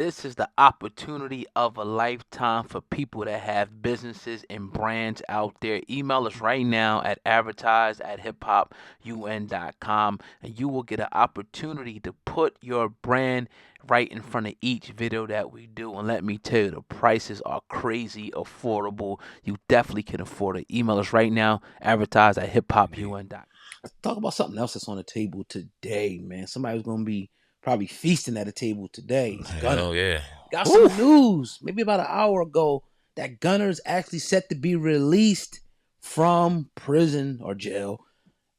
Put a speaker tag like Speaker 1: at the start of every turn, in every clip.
Speaker 1: This is the opportunity of a lifetime for people that have businesses and brands out there. Email us right now at advertise@hiphopun.com and you will get an opportunity to put your brand right in front of each video that we do. And let me tell you, the prices are crazy affordable. You definitely can afford it. Email us right now, advertise@hiphopun.com.
Speaker 2: Let's talk about something else that's on the table today, man. Somebody's gonna be probably feasting at a table today. It's Gunna.
Speaker 3: Hell yeah.
Speaker 2: Got some news, maybe about an hour ago, that Gunna's actually set to be released from prison or jail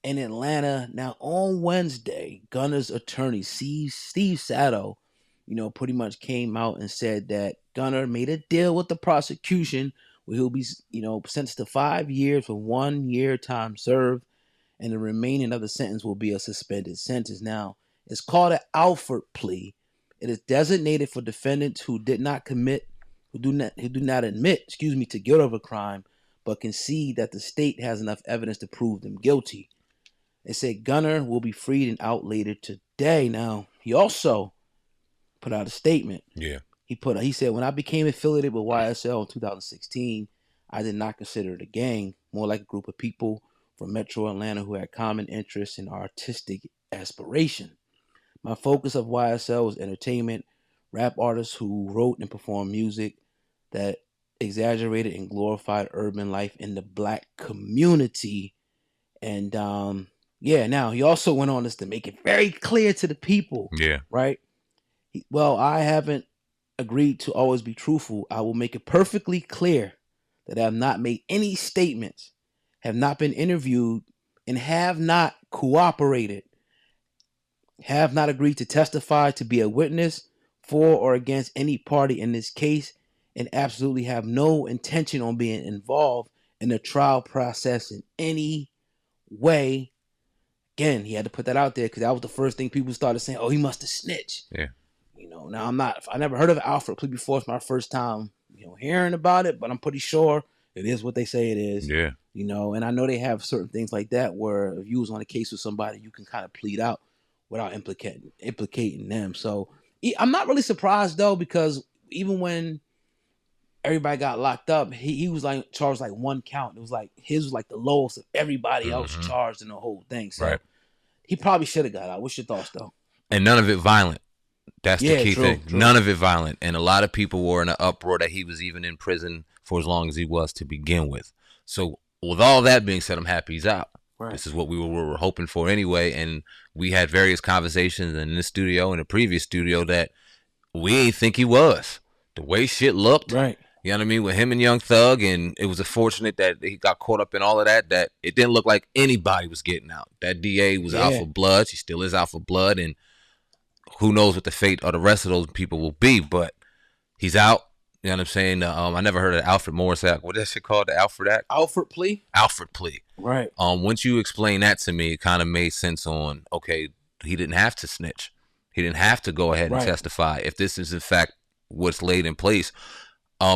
Speaker 2: in Atlanta. Now, on Wednesday, Gunna's attorney, Steve Sato, pretty much came out and said that Gunna made a deal with the prosecution where he'll be, sentenced to 5 years for 1 year time served, and the remaining of the sentence will be a suspended sentence. Now, it's called an Alford plea. It is designated for defendants who do not admit, to guilt of a crime, but concede that the state has enough evidence to prove them guilty. They said Gunna will be freed and out later today. Now, he also put out a statement.
Speaker 3: Yeah.
Speaker 2: He said, when I became affiliated with YSL in 2016, I did not consider it a gang, more like a group of people from Metro Atlanta who had common interests and artistic aspiration. My focus of YSL was entertainment, rap artists who wrote and performed music that exaggerated and glorified urban life in the black community. And now he also went on this to make it very clear to the people.
Speaker 3: Yeah.
Speaker 2: Right? I haven't agreed to always be truthful. I will make it perfectly clear that I have not made any statements, have not been interviewed, and have not cooperated, have not agreed to testify to be a witness for or against any party in this case, and absolutely have no intention on being involved in the trial process in any way. Again, he had to put that out there because that was the first thing people started saying, oh, he must have snitched.
Speaker 3: Yeah.
Speaker 2: Now I never heard of Alford plea before. It's my first time, hearing about it, but I'm pretty sure it is what they say it is.
Speaker 3: Yeah.
Speaker 2: And I know they have certain things like that where if you was on a case with somebody, you can kind of plead out without implicating them. So I'm not really surprised though, because even when everybody got locked up, he was like charged like one count. It was like his was like the lowest of everybody else charged in the whole thing. So he probably should have got out. What's your thoughts though?
Speaker 3: And none of it violent. That's the key thing.
Speaker 2: True.
Speaker 3: None of it violent. And a lot of people were in an uproar that he was even in prison for as long as he was to begin with. So with all that being said, I'm happy he's out. Right. This is what we were hoping for anyway. And we had various conversations in this studio and the previous studio that we ain't think he was. The way shit looked.
Speaker 2: Right.
Speaker 3: You know what I mean? With him and Young Thug, and it was unfortunate that he got caught up in all of that it didn't look like anybody was getting out. That DA was out for blood. She still is out for blood, and who knows what the fate of the rest of those people will be, but he's out. You know what I'm saying? I never heard of Alfred Morris Act. What is that shit called? The Alfred Act?
Speaker 2: Alford plea?
Speaker 3: Alfred plea.
Speaker 2: Right.
Speaker 3: Once you explain that to me, it kind of made sense on, okay, he didn't have to snitch. He didn't have to go ahead and testify. If this is, in fact, what's laid in place,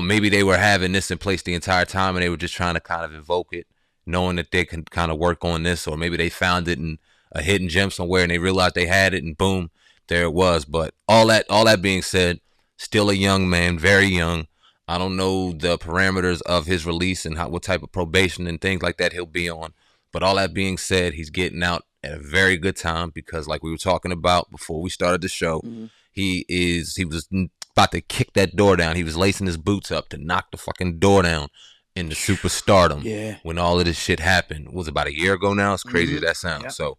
Speaker 3: maybe they were having this in place the entire time and they were just trying to kind of invoke it, knowing that they can kind of work on this, or maybe they found it in a hidden gem somewhere and they realized they had it and boom, there it was. But all that being said, still a young man, very young. I don't know the parameters of his release and what type of probation and things like that he'll be on. But all that being said, he's getting out at a very good time because, like we were talking about before we started the show, he was about to kick that door down. He was lacing his boots up to knock the fucking door down into superstardom when all of this shit happened. It was about a year ago now. It's crazy as that sounds. Yep. So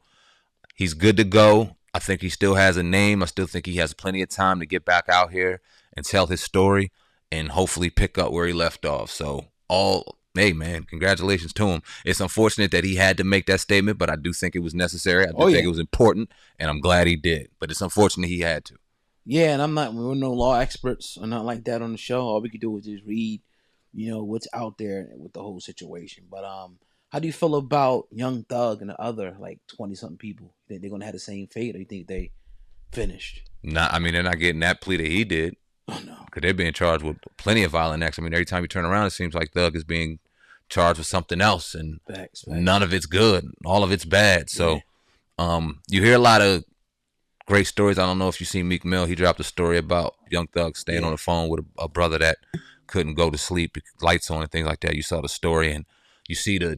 Speaker 3: he's good to go. I think he still has a name. I still think he has plenty of time to get back out here and tell his story and hopefully pick up where he left off. So hey man, congratulations to him. It's unfortunate that he had to make that statement, but I do think it was necessary. I do think it was important, and I'm glad he did. But it's unfortunate he had to.
Speaker 2: Yeah, and we're no law experts or nothing like that on the show. All we could do is just read, what's out there with the whole situation. But how do you feel about Young Thug and the other like 20-something people? You think they're gonna have the same fate, or you think they finished?
Speaker 3: Nah, I mean they're not getting that plea that he did.
Speaker 2: Oh no,
Speaker 3: because they're being charged with plenty of violent acts. I mean, every time you turn around, it seems like Thug is being charged with something else, and none of it's good. All of it's bad. So, you hear a lot of great stories. I don't know if you see Meek Mill. He dropped a story about Young Thug staying on the phone with a brother that couldn't go to sleep, lights on and things like that. You saw the story, and you see the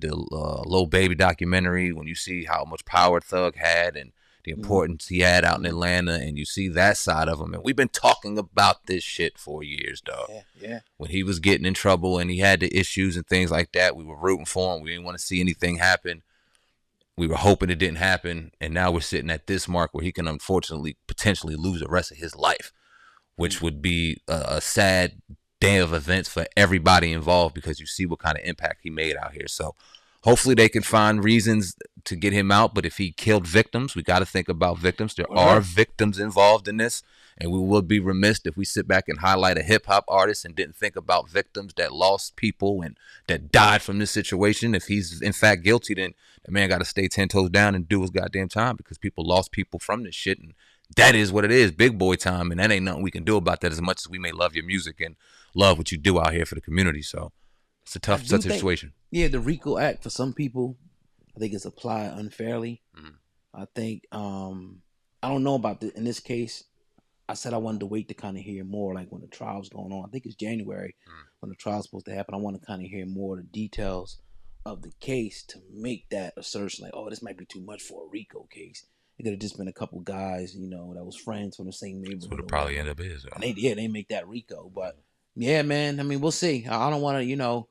Speaker 3: Lil Baby documentary when you see how much power Thug had and the importance he had out in Atlanta, and you see that side of him. And we've been talking about this shit for years, dog.
Speaker 2: Yeah.
Speaker 3: When he was getting in trouble and he had the issues and things like that, we were rooting for him. We didn't want to see anything happen. We were hoping it didn't happen, and now we're sitting at this mark where he can unfortunately potentially lose the rest of his life, which would be a sad day of events for everybody involved, because you see what kind of impact he made out here. So hopefully they can find reasons to get him out. But if he killed victims, we got to think about victims. There are victims involved in this, and we would be remiss if we sit back and highlight a hip-hop artist and didn't think about victims that lost people and that died from this situation. If he's in fact guilty, then the man got to stay 10 toes down and do his goddamn time, because people lost people from this shit, and that is what it is, big boy time, and that ain't nothing we can do about that, as much as we may love your music and love what you do out here for the community. So it's a tough situation.
Speaker 2: Yeah, the RICO Act, for some people, I think it's applied unfairly. I think, I don't know about in this case. I said I wanted to wait to kind of hear more, like when the trial's going on. I think it's January when the trial's supposed to happen. I want to kind of hear more of the details of the case to make that assertion, like, oh, this might be too much for a RICO case. It could have just been a couple guys, that was friends from the same neighborhood.
Speaker 3: That's what it probably ended up is.
Speaker 2: They make that RICO. But yeah, man, I mean, we'll see. I don't want to,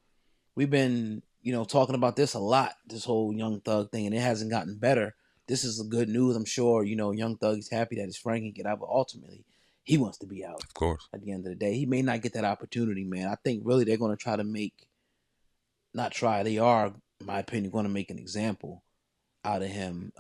Speaker 2: we've been, talking about this a lot, this whole Young Thug thing, and it hasn't gotten better. This is good news. I'm sure, Young Thug is happy that his friend can get out, but ultimately he wants to be out.
Speaker 3: Of course.
Speaker 2: At the end of the day, he may not get that opportunity, man. I think really they're going to try to they are, in my opinion, going to make an example out of him.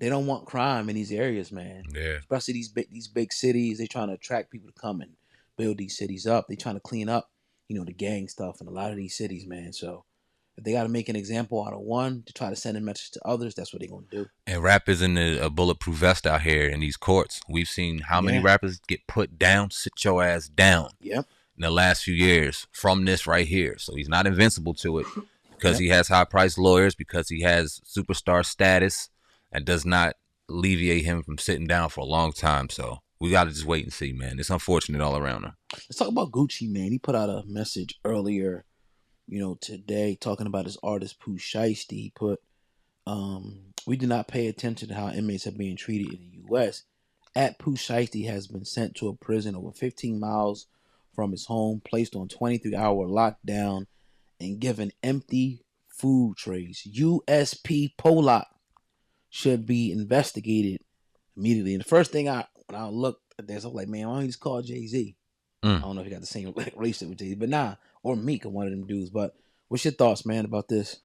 Speaker 2: They don't want crime in these areas, man.
Speaker 3: Yeah.
Speaker 2: Especially these big cities. They're trying to attract people to come and build these cities up. They're trying to clean up, the gang stuff in a lot of these cities, man. So if they got to make an example out of one to try to send a message to others, that's what they're going to do.
Speaker 3: And rap isn't a bulletproof vest out here in these courts. We've seen how many rappers get put down, sit your ass down.
Speaker 2: Yep.
Speaker 3: In the last few years from this right here. So he's not invincible to it, because he has high-priced lawyers, because he has superstar status. That does not alleviate him from sitting down for a long time. So we got to just wait and see, man. It's unfortunate all around him.
Speaker 2: Let's talk about Gucci, man. He put out a message earlier, today, talking about his artist Pooh Shiesty. He put, we do not pay attention to how inmates are being treated in the U.S. Pooh Shiesty has been sent to a prison over 15 miles from his home, placed on 23-hour lockdown, and given empty food trays. USP Pollock should be investigated immediately. And the first thing when I looked at this, I was like, man, why don't you just call Jay-Z? I don't know if he got the same relationship with Jay-Z, but or Meek or one of them dudes. But what's your thoughts, man, about this?